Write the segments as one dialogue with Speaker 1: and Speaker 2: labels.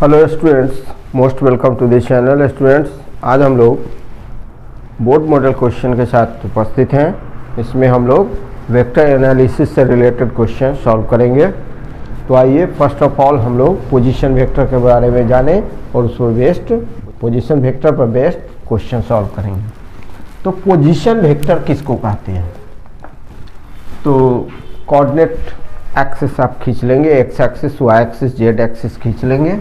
Speaker 1: Hello students, most welcome to this channel. Students, आज हम लोग बोर्ड मॉडल क्वेश्चन के साथ उपस्थित हैं। इसमें हम लोग वेक्टर एनालिसिस से रिलेटेड क्वेश्चन सॉल्व करेंगे। तो आइए फर्स्ट ऑफ ऑल हम लोग पोजीशन वेक्टर के बारे में जानें और उस पर बेस्ड पोजीशन वेक्टर पर बेस्ड क्वेश्चन सॉल्व करेंगे। तो पोजीशन वेक्टर किसको कहते हैं? तो कोऑर्डिनेट एक्सिस आप खींच लेंगे, X axis, Y axis, Z axis खींच लेंगे।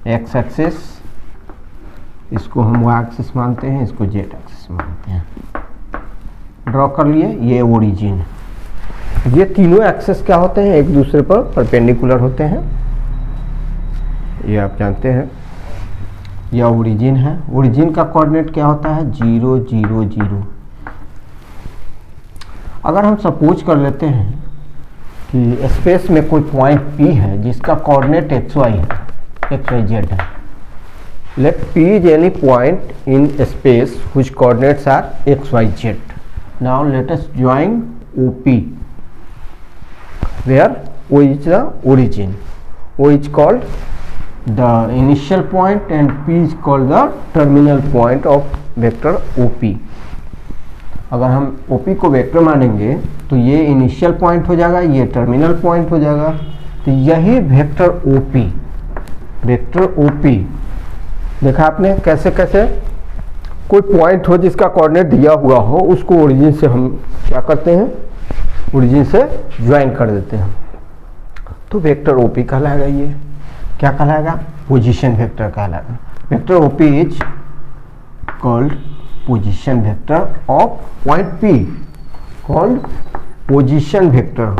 Speaker 1: एक्स एक्सिस इसको हम वाई एक्सिस मानते हैं, इसको जेड एक्सिस मानते हैं। ड्रॉ कर लिए, ये ओरिजिन। ये तीनों एक्सिस क्या होते हैं? एक दूसरे पर परपेंडिकुलर होते हैं, ये आप जानते हैं। यह ओरिजिन है। ओरिजिन का कोऑर्डिनेट क्या होता है? 0 0 0। अगर हम सपोज कर लेते हैं कि स्पेस में कोई पॉइंट P है जिसका कोऑर्डिनेट XY है, XYZ है। Let P is any point in space whose coordinates are XYZ. Now let us join OP, where O is the origin. O is called the initial point and P is called the terminal point of vector OP. अगर हम OP को vector मानेंगे तो ये initial point हो जाएगा, ये terminal point हो जाएगा। तो यही वेक्टर OP, वेक्टर OP देखा आपने कैसे कैसे कोई पॉइंट हो जिसका कोऑर्डिनेट दिया हुआ हो, उसको ओरिजिन से हम क्या करते हैं? ओरिजिन से ज्वाइन कर देते हैं। तो वेक्टर OP कहलाएगा। ये क्या कहलाएगा? पोजीशन वेक्टर कहलाएगा। Vector OP is called position vector of point P, called position vector.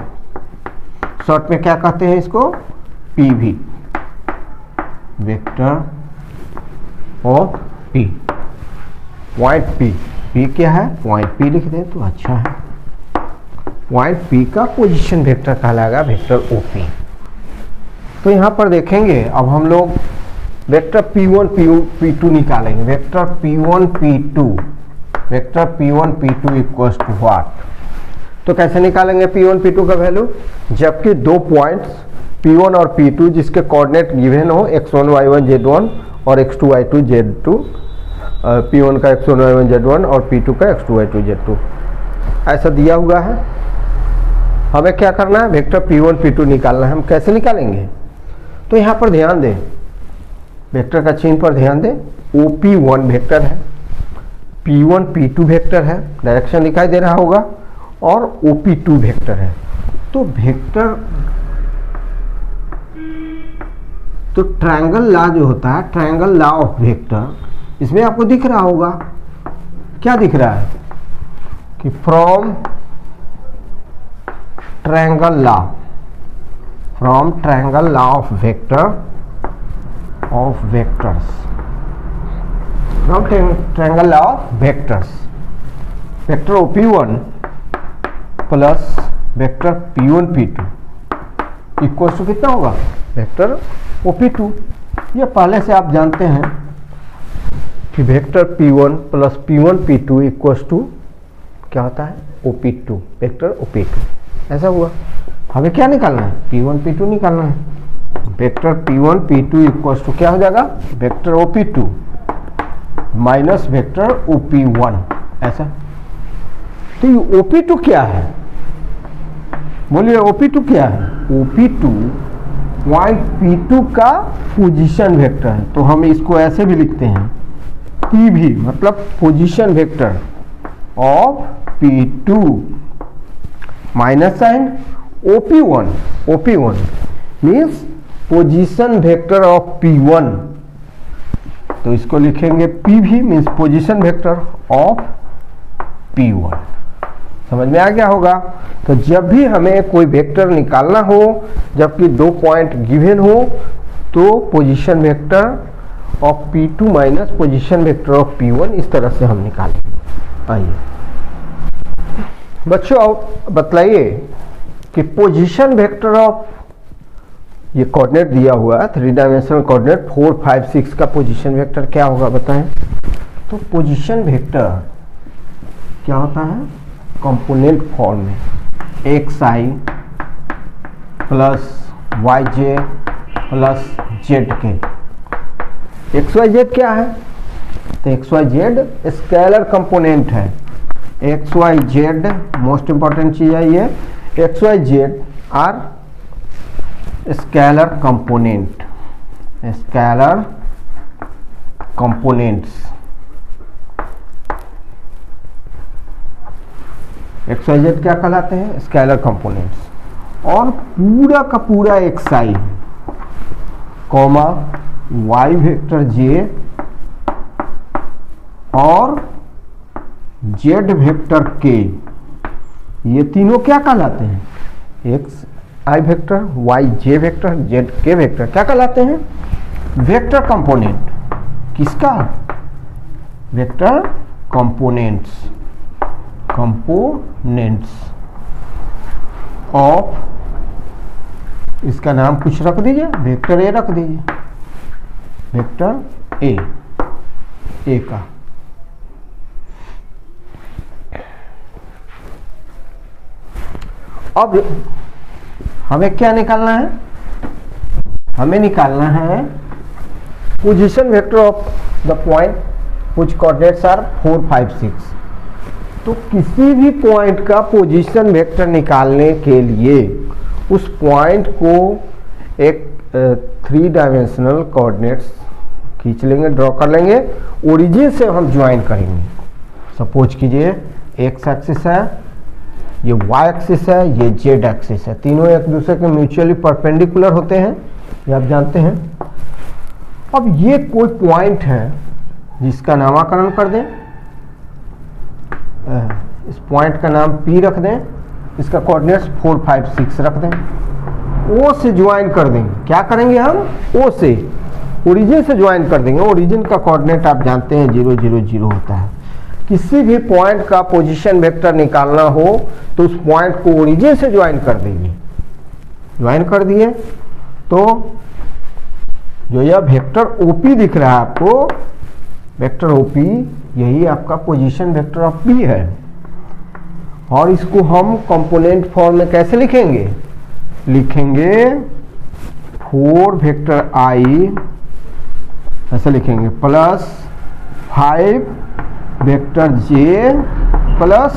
Speaker 1: Short में क्या कहते हैं इसको? PV, vector of P, point P। P क्या है? पॉइंट P लिख दें तो अच्छा है। पॉइंट P का पोजीशन वेक्टर कहलाएगा वेक्टर OP। तो यहाँ पर देखेंगे, अब हम लोग वेक्टर P1 P2 निकालेंगे। Vector P1 P2, vector P1 P2 equals to what? तो कैसे निकालेंगे P1 P2 का वैल्यू? जबकि दो पॉइंट्स P1 और P2 जिसके कोऑर्डिनेट गिवन हो, x1 y1 z1 और x2 y2 z2, P1 का x1 y1 z1 और P2 का x2 y2 z2 ऐसा दिया हुआ है। हमें क्या करना है? वेक्टर P1 P2 निकालना है। हम कैसे निकालेंगे? तो यहाँ पर ध्यान दें, वेक्टर का चिन्ह पर ध्यान दें। OP1 वेक्टर है, P1 P2 वेक्टर है, डायरेक्शन दिखाई दे रहा होगा, और OP2 वेक्टर है। तो वेक्टर, तो ट्रायंगल लॉ जो होता है, ट्रायंगल लॉ ऑफ वेक्टर, इसमें आपको दिख रहा होगा। क्या दिख रहा है? कि from triangle law, from triangle law of vector of vectors, from triangle law of vectors, vector OP1 plus vector P1 P2 equal to कितना होगा? Vector OP2। ये पहले से आप जानते हैं कि vector P1 plus P1 P2 equal to क्या होता है? OP2, vector OP2। ऐसा हुआ। हमें क्या निकालना है? P1 P2 निकालना है। Vector P1 P2 equals to क्या हो जाएगा? Vector OP2 minus vector OP1, ऐसा। तो ये OP2 क्या है? बोलिए OP2 क्या है? OP2 पॉइंट P2 का पोजीशन वेक्टर है। तो हम इसको ऐसे भी लिखते हैं, PV मतलब position vector of P2 minus sign OP1, OP1 means position vector of P1। तो इसको लिखेंगे PV means position vector of P1। समझ में आ गया होगा? तो जब भी हमें कोई वेक्टर निकालना हो, जबकि दो पॉइंट गिवन हो, तो position vector of P2 minus position vector of P1 इस तरह से हम निकालेंगे। आइए बच्चों, आप बतलाइए कि पोजीशन वेक्टर ऑफ, ये कोऑर्डिनेट दिया हुआ है 3 डायमेंशनल कोऑर्डिनेट 4 5 6 का पोजीशन वेक्टर क्या होगा बताएं? तो पोजीशन वेक्टर क्या होता है? कंपोनेंट फॉर्म में xi plus yj plus z के। एक्स वाई जेड क्या है? तो x y z scalar component है। X y z most important चीज है ये। X y z are scalar component, scalar components. X y z क्या कहलाते हैं? Scalar components. और पूरा का पूरा x i comma y vector j और जेड वेक्टर के, ये तीनों क्या कहलाते हैं? एक्स आई वेक्टर, वाई जे वेक्टर, जेड के वेक्टर क्या कहलाते हैं? Vector component. किसका? वेक्टर कंपोनेंट्स, कंपोनेंट्स ऑफ, इसका नाम कुछ रख दीजिए, वेक्टर ए रख दीजिए, वेक्टर ए का। अब हमें क्या निकालना है? हमें निकालना है position vector of the point which coordinates are 4, 5, 6। तो किसी भी पॉइंट का पोजीशन वेक्टर निकालने के लिए उस पॉइंट को एक 3 डायमेंशनल कोऑर्डिनेट्स खींच लेंगे, ड्रॉ कर लेंगे, ओरिजिन से हम ज्वाइन करेंगे। सपोज कीजिए एक्स एक्सिस है, ये वाई एक्सिस है, ये जेड एक्सिस है, तीनों एक दूसरे के म्यूचुअली परपेंडिकुलर होते हैं, ये आप जानते हैं। अब ये कोई पॉइंट है जिसका नामकरण कर दें, इस पॉइंट का नाम P रख दें, इसका कोऑर्डिनेट्स 4, 5, 6 रख दें, O से ज्वाइन कर देंगे। क्या करेंगे हम? O से, ओरिजिन से ज्वाइन कर देंगे। ओरिजिन का कोऑर्डिनेट आप जानते हैं 0, 0, 0 होता है। किसी भी पॉइंट का पोजीशन वेक्टर निकालना हो तो उस पॉइंट को ओरिजिन से ज्वाइन कर देंगे। ज्वाइन कर दिए तो जो यह वेक्टर OP दिख रहा है आपको, वेक्टर OP, यही आपका पोजीशन वेक्टर ऑफ P है। और इसको हम कंपोनेंट फॉर्म में कैसे लिखेंगे? लिखेंगे 4 वेक्टर I, ऐसे लिखेंगे, प्लस 5 वेक्टर J प्लस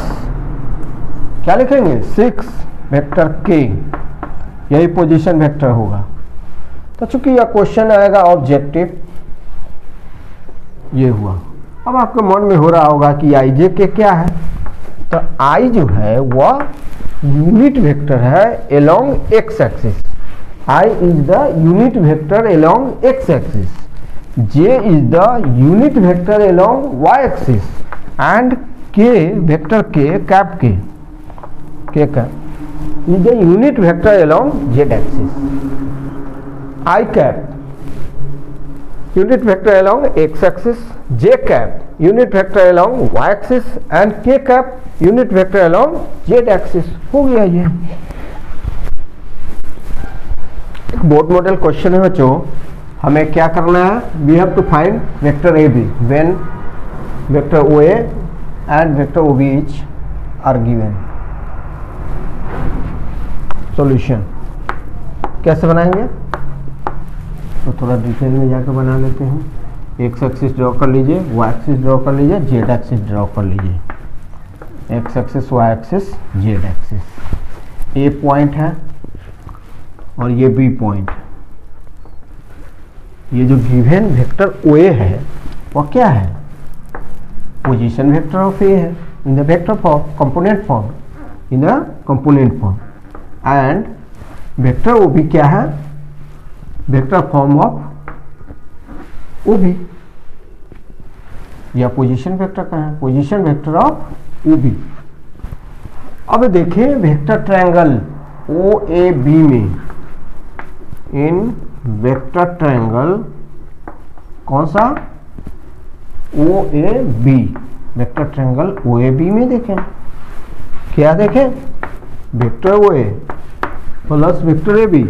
Speaker 1: क्या लिखेंगे? 6 वेक्टर K। यही पोजीशन वेक्टर होगा। तो चूंकि यह क्वेश्चन आएगा ऑब्जेक्टिव, ये हुआ। अब आपके मन में हो रहा होगा कि आई जे के क्या है? तो आई जो है वह यूनिट वेक्टर है along X axis. I is the unit vector along X axis, J is the unit vector along Y axis, and K vector K cap K cap is the unit vector along Z axis. I cap unit vector along x axis, j cap unit vector along y axis and k cap unit vector along z axis। हो गया ये एक board model question है बच्चों। हमें क्या करना है? We have to find vector A B when vector O A and vector O B each are given. Solution कैसे बनाएंगे तो थोड़ा डिटेल में जाकर बना लेते हैं। एक्स एक्सिस ड्रॉ कर लीजिए, वाई एक्सिस ड्रॉ कर लीजिए, जेड एक्सिस ड्रॉ कर लीजिए। X axis, Y axis, Z axis. A point है और ये बी पॉइंट। ये जो गिवन वेक्टर ओ ए है वह क्या है? पोजीशन वेक्टर ऑफ ए है in the vector form, component form, in the component form. And vector O B क्या है? Vector form of O B, या पोजीशन वेक्टर का है, position vector of O B. अब देखें vector triangle O A B में, in vector triangle कौन सा? O A B, vector triangle O A B में देखें क्या देखें? Vector O A plus vector A B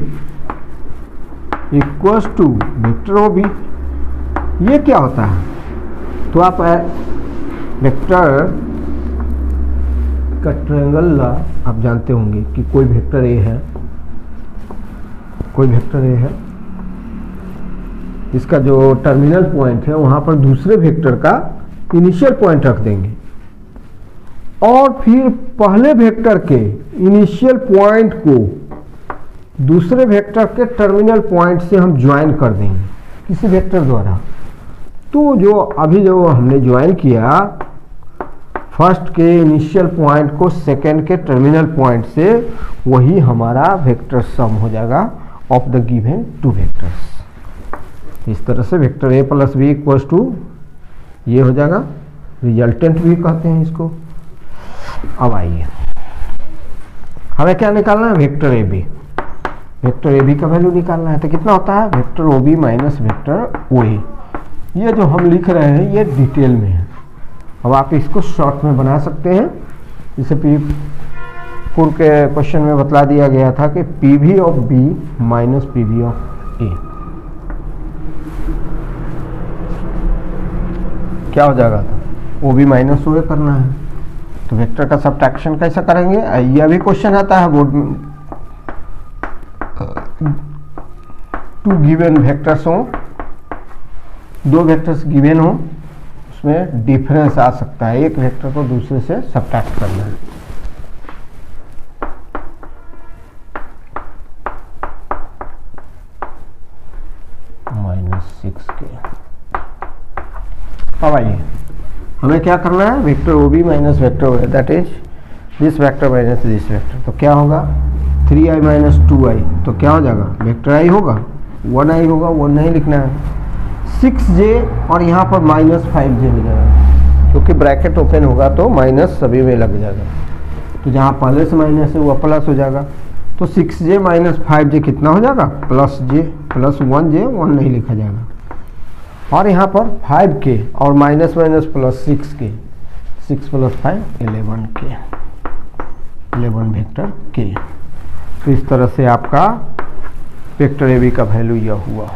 Speaker 1: equals to vector O B. ये क्या होता है? तो आप वेक्टर का ट्रायंगल आप जानते होंगे कि कोई वेक्टर ए है, कोई वेक्टर ए है इसका जो टर्मिनल पॉइंट है वहां पर दूसरे वेक्टर का इनिशियल पॉइंट रख देंगे और फिर पहले वेक्टर के इनिशियल पॉइंट को दूसरे वेक्टर के टर्मिनल पॉइंट से हम ज्वाइन कर देंगे किसी वेक्टर द्वारा। तो जो अभी जो हमने ज्वाइन किया फर्स्ट के इनिशियल पॉइंट को सेकेंड के टर्मिनल पॉइंट से, वही हमारा वेक्टर सम हो जाएगा of the given two vectors. इस तरह से vector a plus B equals to ये हो जाएगा, रिजल्टेंट भी कहते हैं इसको। अब आइए हमें क्या निकालना है, vector A B. Vector A B का वैल्यू निकालना है तो कितना होता है, vector O B minus vector O A. ये जो हम लिख रहे हैं ये डिटेल में है। अब आप इसको शॉर्ट में बना सकते हैं, जैसे पूर्व के क्वेश्चन में बतला दिया गया था कि P V of B minus P V of A क्या हो जाएगा, ओ बी माइनस ओ ए करना है। तो वेक्टर का सब्ट्रैक्शन कैसा करेंगे, यह भी क्वेश्चन आता है बोर्ड में। टू गिवन वेक्टर्स हो, दो वेक्टर्स गिवन हो, उसमें डिफरेंस आ सकता है, एक वेक्टर को दूसरे से सब्ट्रैक्ट करना है। -6 के। अब आइए हमें क्या करना है, vector O B minus vector O A, that is this vector minus this vector. तो क्या होगा 3i माइनस 2i, तो क्या हो जाएगा, वेक्टर i होगा 1i होगा, 1 नहीं लिखना है। 6j और यहाँ पर -5j हो जाएगा, क्योंकि ब्रैकेट ओपन होगा तो माइनस सभी में लग जाएगा। तो जहाँ पहले से माइनस है वो प्लस हो जाएगा। तो 6j माइनस 5j कितना हो जाएगा, प्लस j प्लस 1j, 1 नहीं लिखा जाएगा। और यहाँ पर 5k और minus minus plus 6k, 6 plus 5 11k, 11 vector k। तो इस तरह से आपका वेक्टर ए बी का वैल्यू यह हुआ।